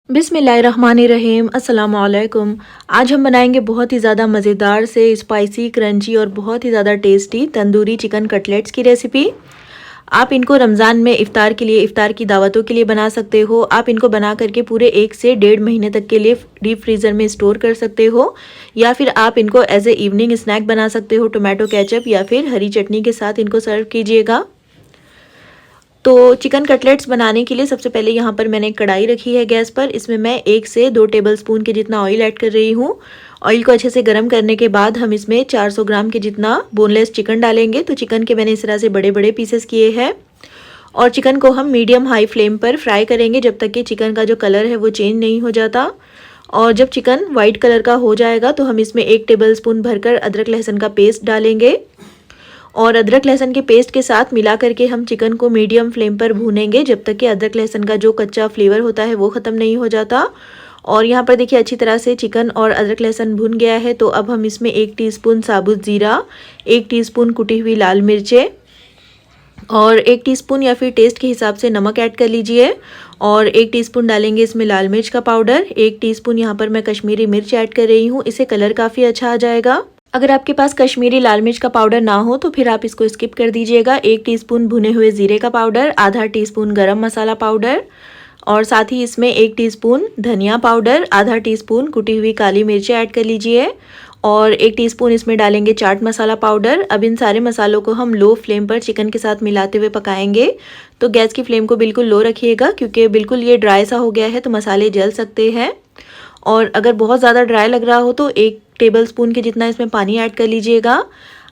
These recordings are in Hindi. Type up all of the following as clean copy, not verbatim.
बिस्मिल्लाहिर्रहमानिर्रहीम अस्सलाम वालेकुम। आज हम बनाएंगे बहुत ही ज़्यादा मज़ेदार से स्पाइसी क्रंची और बहुत ही ज़्यादा टेस्टी तंदूरी चिकन कटलेट्स की रेसिपी। आप इनको रमज़ान में इफ़्तार के लिए, इफ़्तार की दावतों के लिए बना सकते हो। आप इनको बना करके पूरे 1 से 1.5 महीने तक के लिए डीप फ्रीज़र में स्टोर कर सकते हो, या फिर आप इनको एज ए इवनिंग स्नैक बना सकते हो। टोमेटो केचप या फिर हरी चटनी के साथ इनको सर्व कीजिएगा। तो चिकन कटलेट्स बनाने के लिए सबसे पहले यहाँ पर मैंने एक कढ़ाई रखी है गैस पर। इसमें मैं 1 से 2 टेबलस्पून के जितना ऑयल ऐड कर रही हूँ। ऑयल को अच्छे से गर्म करने के बाद हम इसमें 400 ग्राम के जितना बोनलेस चिकन डालेंगे। तो चिकन के मैंने इस तरह से बड़े बड़े पीसेस किए हैं और चिकन को हम मीडियम हाई फ्लेम पर फ्राई करेंगे जब तक कि चिकन का जो कलर है वो चेंज नहीं हो जाता। और जब चिकन वाइट कलर का हो जाएगा तो हम इसमें 1 टेबलस्पून भरकर अदरक लहसुन का पेस्ट डालेंगे और अदरक लहसुन के पेस्ट के साथ मिला करके हम चिकन को मीडियम फ्लेम पर भूनेंगे जब तक कि अदरक लहसुन का जो कच्चा फ्लेवर होता है वो ख़त्म नहीं हो जाता। और यहाँ पर देखिए अच्छी तरह से चिकन और अदरक लहसुन भुन गया है। तो अब हम इसमें 1 टीस्पून साबुत ज़ीरा, 1 टीस्पून कुटी हुई लाल मिर्चें और 1 टीस्पून या फिर टेस्ट के हिसाब से नमक ऐड कर लीजिए। और 1 टीस्पून डालेंगे इसमें लाल मिर्च का पाउडर। 1 टीस्पून यहाँ पर मैं कश्मीरी मिर्च ऐड कर रही हूँ, इससे कलर काफ़ी अच्छा आ जाएगा। अगर आपके पास कश्मीरी लाल मिर्च का पाउडर ना हो तो फिर आप इसको स्किप कर दीजिएगा। 1 टीस्पून भुने हुए ज़ीरे का पाउडर, आधा टीस्पून गरम मसाला पाउडर और साथ ही इसमें 1 टीस्पून धनिया पाउडर, आधा टीस्पून कुटी हुई काली मिर्चें ऐड कर लीजिए और 1 टीस्पून इसमें डालेंगे चाट मसाला पाउडर। अब इन सारे मसालों को हम लो फ्लेम पर चिकन के साथ मिलाते हुए पकाएंगे। तो गैस की फ्लेम को बिल्कुल लो रखिएगा क्योंकि बिल्कुल ये ड्राई सा हो गया है तो मसाले जल सकते हैं। और अगर बहुत ज़्यादा ड्राई लग रहा हो तो 1 टेबलस्पून के जितना इसमें पानी ऐड कर लीजिएगा।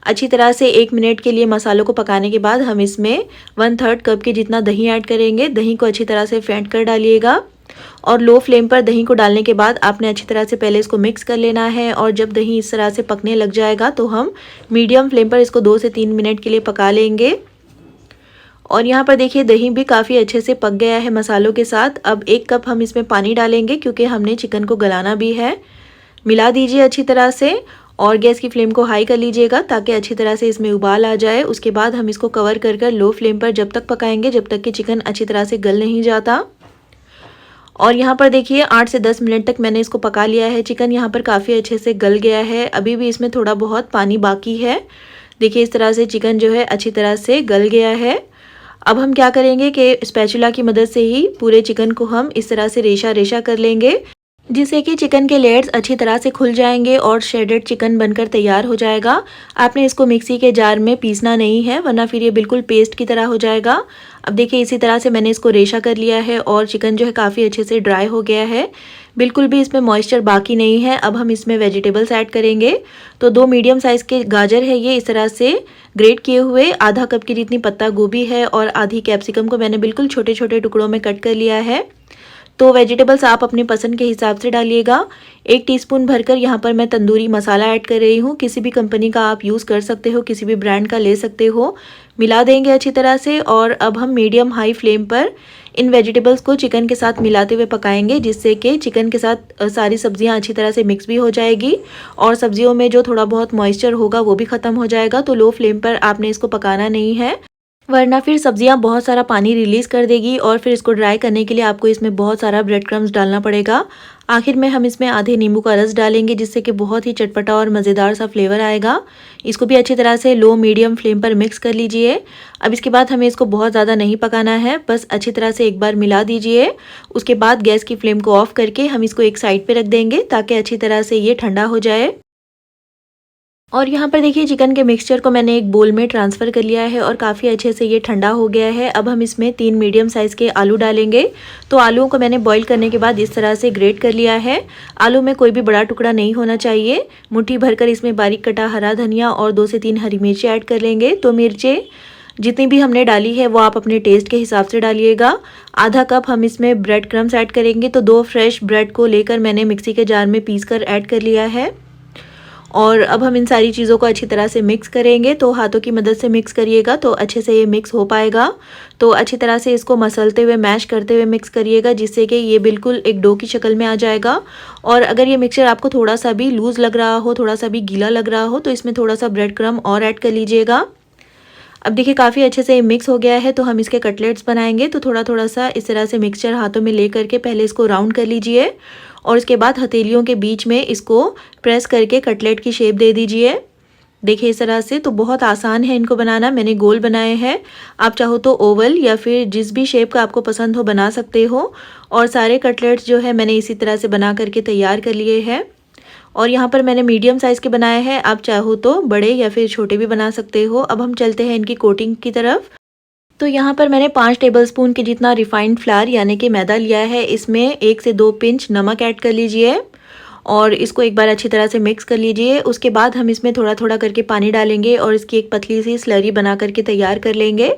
अच्छी तरह से 1 मिनट के लिए मसालों को पकाने के बाद हम इसमें 1/3 कप के जितना दही ऐड करेंगे। दही को अच्छी तरह से फेंट कर डालिएगा और लो फ्लेम पर दही को डालने के बाद आपने अच्छी तरह से पहले इसको मिक्स कर लेना है। और जब दही इस तरह से पकने लग जाएगा तो हम मीडियम फ्लेम पर इसको 2 से 3 मिनट के लिए पका लेंगे। और यहाँ पर देखिए दही भी काफ़ी अच्छे से पक गया है मसालों के साथ। अब 1 कप हम इसमें पानी डालेंगे क्योंकि हमने चिकन को गलाना भी है। मिला दीजिए अच्छी तरह से और गैस की फ्लेम को हाई कर लीजिएगा ताकि अच्छी तरह से इसमें उबाल आ जाए। उसके बाद हम इसको कवर कर लो फ्लेम पर जब तक पकाएंगे जब तक कि चिकन अच्छी तरह से गल नहीं जाता। और यहाँ पर देखिए 8 से 10 मिनट तक मैंने इसको पका लिया है। चिकन यहाँ पर काफ़ी अच्छे से गल गया है, अभी भी इसमें थोड़ा बहुत पानी बाकी है। देखिए इस तरह से चिकन जो है अच्छी तरह से गल गया है। अब हम क्या करेंगे कि स्पैचुला की मदद से ही पूरे चिकन को हम इस तरह से रेशा रेशा कर लेंगे जिससे कि चिकन के लेयर्स अच्छी तरह से खुल जाएंगे और श्रेडेड चिकन बनकर तैयार हो जाएगा। आपने इसको मिक्सी के जार में पीसना नहीं है वरना फिर ये बिल्कुल पेस्ट की तरह हो जाएगा। अब देखिए इसी तरह से मैंने इसको रेशा कर लिया है और चिकन जो है काफ़ी अच्छे से ड्राई हो गया है, बिल्कुल भी इसमें मॉइस्चर बाकी नहीं है। अब हम इसमें वेजिटेबल्स ऐड करेंगे। तो 2 मीडियम साइज़ के गाजर है ये इस तरह से ग्रेट किए हुए, आधा कप की जितनी पत्ता गोभी है और आधी कैप्सिकम को मैंने बिल्कुल छोटे छोटे टुकड़ों में कट कर लिया है। तो वेजिटेबल्स आप अपनी पसंद के हिसाब से डालिएगा। 1 टीस्पून भरकर यहाँ पर मैं तंदूरी मसाला ऐड कर रही हूँ। किसी भी कंपनी का आप यूज़ कर सकते हो, किसी भी ब्रांड का ले सकते हो। मिला देंगे अच्छी तरह से और अब हम मीडियम हाई फ्लेम पर इन वेजिटेबल्स को चिकन के साथ मिलाते हुए पकाएंगे जिससे कि चिकन के साथ सारी सब्जियां अच्छी तरह से मिक्स भी हो जाएगी और सब्जियों में जो थोड़ा बहुत मॉइस्चर होगा वो भी ख़त्म हो जाएगा। तो लो फ्लेम पर आपने इसको पकाना नहीं है वरना फिर सब्जियां बहुत सारा पानी रिलीज़ कर देगी और फिर इसको ड्राई करने के लिए आपको इसमें बहुत सारा ब्रेड क्रम्स डालना पड़ेगा। आखिर में हम इसमें आधे नींबू का रस डालेंगे जिससे कि बहुत ही चटपटा और मज़ेदार सा फ्लेवर आएगा। इसको भी अच्छी तरह से लो मीडियम फ्लेम पर मिक्स कर लीजिए। अब इसके बाद हमें इसको बहुत ज़्यादा नहीं पकाना है, बस अच्छी तरह से एक बार मिला दीजिए। उसके बाद गैस की फ्लेम को ऑफ करके हम इसको एक साइड पर रख देंगे ताकि अच्छी तरह से ये ठंडा हो जाए। और यहाँ पर देखिए चिकन के मिक्सचर को मैंने एक बोल में ट्रांसफ़र कर लिया है और काफ़ी अच्छे से ये ठंडा हो गया है। अब हम इसमें 3 मीडियम साइज़ के आलू डालेंगे। तो आलूओं को मैंने बॉईल करने के बाद इस तरह से ग्रेट कर लिया है। आलू में कोई भी बड़ा टुकड़ा नहीं होना चाहिए। मुट्ठी भरकर इसमें बारीक कटा हरा धनिया और 2 से 3 हरी मिर्ची ऐड कर लेंगे। तो मिर्चें जितनी भी हमने डाली है वो आप अपने टेस्ट के हिसाब से डालिएगा। आधा कप हम इसमें ब्रेड क्रम्स ऐड करेंगे। तो 2 फ्रेश ब्रेड को लेकर मैंने मिक्सी के जार में पीस कर ऐड कर लिया है। और अब हम इन सारी चीज़ों को अच्छी तरह से मिक्स करेंगे। तो हाथों की मदद से मिक्स करिएगा तो अच्छे से ये मिक्स हो पाएगा। तो अच्छी तरह से इसको मसलते हुए मैश करते हुए मिक्स करिएगा जिससे कि ये बिल्कुल एक डो की शक्ल में आ जाएगा। और अगर ये मिक्सचर आपको थोड़ा सा भी लूज़ लग रहा हो, थोड़ा सा भी गीला लग रहा हो तो इसमें थोड़ा सा ब्रेड क्रम्ब और ऐड कर लीजिएगा। अब देखिए काफ़ी अच्छे से ये मिक्स हो गया है, तो हम इसके कटलेट्स बनाएंगे। तो थोड़ा थोड़ा सा इस तरह से मिक्सचर हाथों में ले करके पहले इसको राउंड कर लीजिए और उसके बाद हथेलियों के बीच में इसको प्रेस करके कटलेट की शेप दे दीजिए। देखिए इस तरह से। तो बहुत आसान है इनको बनाना। मैंने गोल बनाए हैं, आप चाहो तो ओवल या फिर जिस भी शेप का आपको पसंद हो बना सकते हो। और सारे कटलेट्स जो है मैंने इसी तरह से बना करके तैयार कर लिए हैं। और यहाँ पर मैंने मीडियम साइज़ के बनाए हैं, आप चाहो तो बड़े या फिर छोटे भी बना सकते हो। अब हम चलते हैं इनकी कोटिंग की तरफ। तो यहाँ पर मैंने 5 टेबलस्पून के जितना रिफाइंड फ्लावर यानी कि मैदा लिया है। इसमें 1 से 2 पिंच नमक ऐड कर लीजिए और इसको एक बार अच्छी तरह से मिक्स कर लीजिए। उसके बाद हम इसमें थोड़ा थोड़ा करके पानी डालेंगे और इसकी एक पतली सी स्लरी बना करके तैयार कर लेंगे।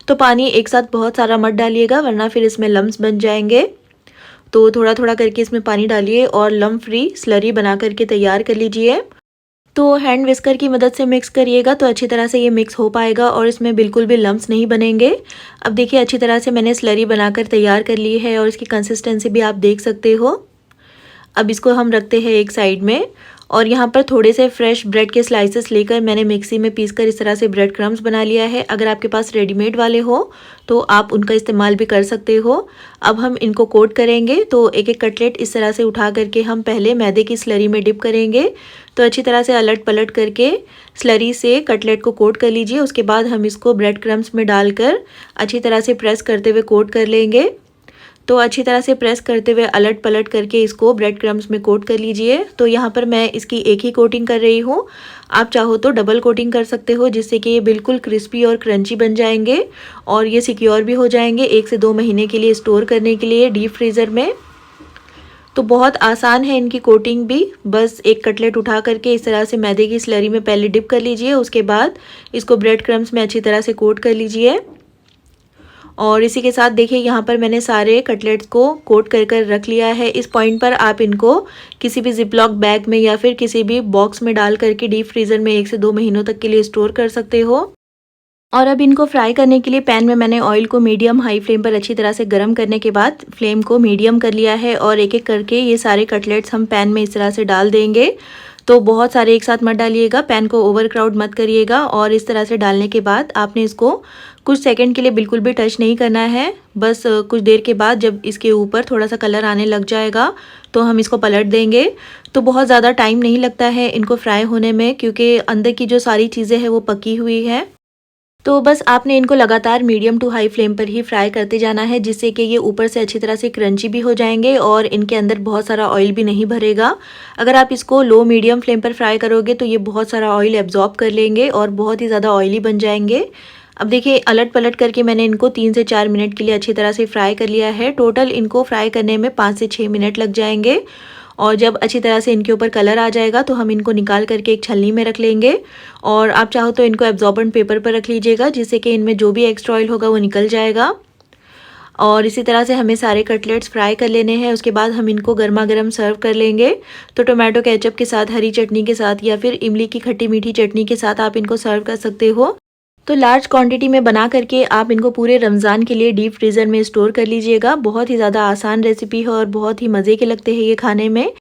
तो पानी एक साथ बहुत सारा मत डालिएगा वरना फिर इसमें लम्स बन जाएंगे। तो थोड़ा थोड़ा करके इसमें पानी डालिए और लम्प फ्री स्लरी बना करके तैयार कर लीजिए। तो हैंड विस्कर की मदद से मिक्स करिएगा तो अच्छी तरह से ये मिक्स हो पाएगा और इसमें बिल्कुल भी लम्प्स नहीं बनेंगे। अब देखिए अच्छी तरह से मैंने स्लरी बनाकर तैयार कर ली है और इसकी कंसिस्टेंसी भी आप देख सकते हो। अब इसको हम रखते हैं एक साइड में और यहाँ पर थोड़े से फ्रेश ब्रेड के स्लाइसेस लेकर मैंने मिक्सी में पीसकर इस तरह से ब्रेड क्रम्स बना लिया है। अगर आपके पास रेडीमेड वाले हो तो आप उनका इस्तेमाल भी कर सकते हो। अब हम इनको कोट करेंगे। तो एक एक कटलेट इस तरह से उठा करके हम पहले मैदे की स्लरी में डिप करेंगे। तो अच्छी तरह से अलट पलट करके स्लरी से कटलेट को कोट कर लीजिए। उसके बाद हम इसको ब्रेड क्रम्स में डालकर अच्छी तरह से प्रेस करते हुए कोट कर लेंगे। तो अच्छी तरह से प्रेस करते हुए अलट पलट करके इसको ब्रेड क्रम्स में कोट कर लीजिए। तो यहाँ पर मैं इसकी एक ही कोटिंग कर रही हूँ, आप चाहो तो डबल कोटिंग कर सकते हो जिससे कि ये बिल्कुल क्रिस्पी और क्रंची बन जाएंगे और ये सिक्योर भी हो जाएंगे 1 से 2 महीने के लिए स्टोर करने के लिए डीप फ्रीज़र में। तो बहुत आसान है इनकी कोटिंग भी। बस एक कटलेट उठा करके इस तरह से मैदे की स्लरी में पहले डिप कर लीजिए, उसके बाद इसको ब्रेड क्रम्स में अच्छी तरह से कोट कर लीजिए। और इसी के साथ देखिए यहाँ पर मैंने सारे कटलेट्स को कोट कर कर रख लिया है। इस पॉइंट पर आप इनको किसी भी जिपलॉक बैग में या फिर किसी भी बॉक्स में डाल करके डीप फ्रीज़र में 1 से 2 महीनों तक के लिए स्टोर कर सकते हो। और अब इनको फ्राई करने के लिए पैन में मैंने ऑयल को मीडियम हाई फ्लेम पर अच्छी तरह से गर्म करने के बाद फ्लेम को मीडियम कर लिया है और एक एक करके ये सारे कटलेट्स हम पैन में इस तरह से डाल देंगे। तो बहुत सारे एक साथ मत डालिएगा, पैन को ओवर क्राउड मत करिएगा। और इस तरह से डालने के बाद आपने इसको कुछ सेकंड के लिए बिल्कुल भी टच नहीं करना है। बस कुछ देर के बाद जब इसके ऊपर थोड़ा सा कलर आने लग जाएगा तो हम इसको पलट देंगे। तो बहुत ज़्यादा टाइम नहीं लगता है इनको फ्राई होने में क्योंकि अंदर की जो सारी चीज़ें हैं वो पकी हुई है। तो बस आपने इनको लगातार मीडियम टू हाई फ्लेम पर ही फ्राई करते जाना है जिससे कि ये ऊपर से अच्छी तरह से क्रंची भी हो जाएंगे और इनके अंदर बहुत सारा ऑयल भी नहीं भरेगा। अगर आप इसको लो मीडियम फ्लेम पर फ्राई करोगे तो ये बहुत सारा ऑयल एब्जॉर्ब कर लेंगे और बहुत ही ज़्यादा ऑयली बन जाएंगे। अब देखिए अलट पलट करके मैंने इनको 3 से 4 मिनट के लिए अच्छी तरह से फ्राई कर लिया है। टोटल इनको फ्राई करने में 5 से 6 मिनट लग जाएंगे। और जब अच्छी तरह से इनके ऊपर कलर आ जाएगा तो हम इनको निकाल करके एक छलनी में रख लेंगे और आप चाहो तो इनको एब्जॉर्बेंट पेपर पर रख लीजिएगा जिससे कि इनमें जो भी एक्स्ट्रा ऑयल होगा वो निकल जाएगा। और इसी तरह से हमें सारे कटलेट्स फ्राई कर लेने हैं। उसके बाद हम इनको गर्मा गर्म सर्व कर लेंगे। तो टोमेटो केचप के साथ, हरी चटनी के साथ या फिर इमली की खट्टी मीठी चटनी के साथ आप इनको सर्व कर सकते हो। तो लार्ज क्वांटिटी में बना करके आप इनको पूरे रमज़ान के लिए डीप फ्रीज़र में स्टोर कर लीजिएगा। बहुत ही ज़्यादा आसान रेसिपी है और बहुत ही मज़े के लगते हैं ये खाने में।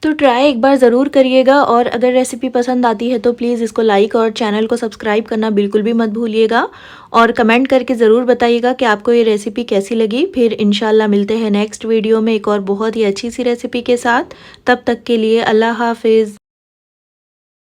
तो ट्राई एक बार ज़रूर करिएगा और अगर रेसिपी पसंद आती है तो प्लीज़ इसको लाइक और चैनल को सब्सक्राइब करना बिल्कुल भी मत भूलिएगा। और कमेंट करके ज़रूर बताइएगा कि आपको ये रेसिपी कैसी लगी। फिर इंशाल्लाह मिलते हैं नेक्स्ट वीडियो में एक और बहुत ही अच्छी सी रेसिपी के साथ। तब तक के लिए अल्लाह हाफिज़।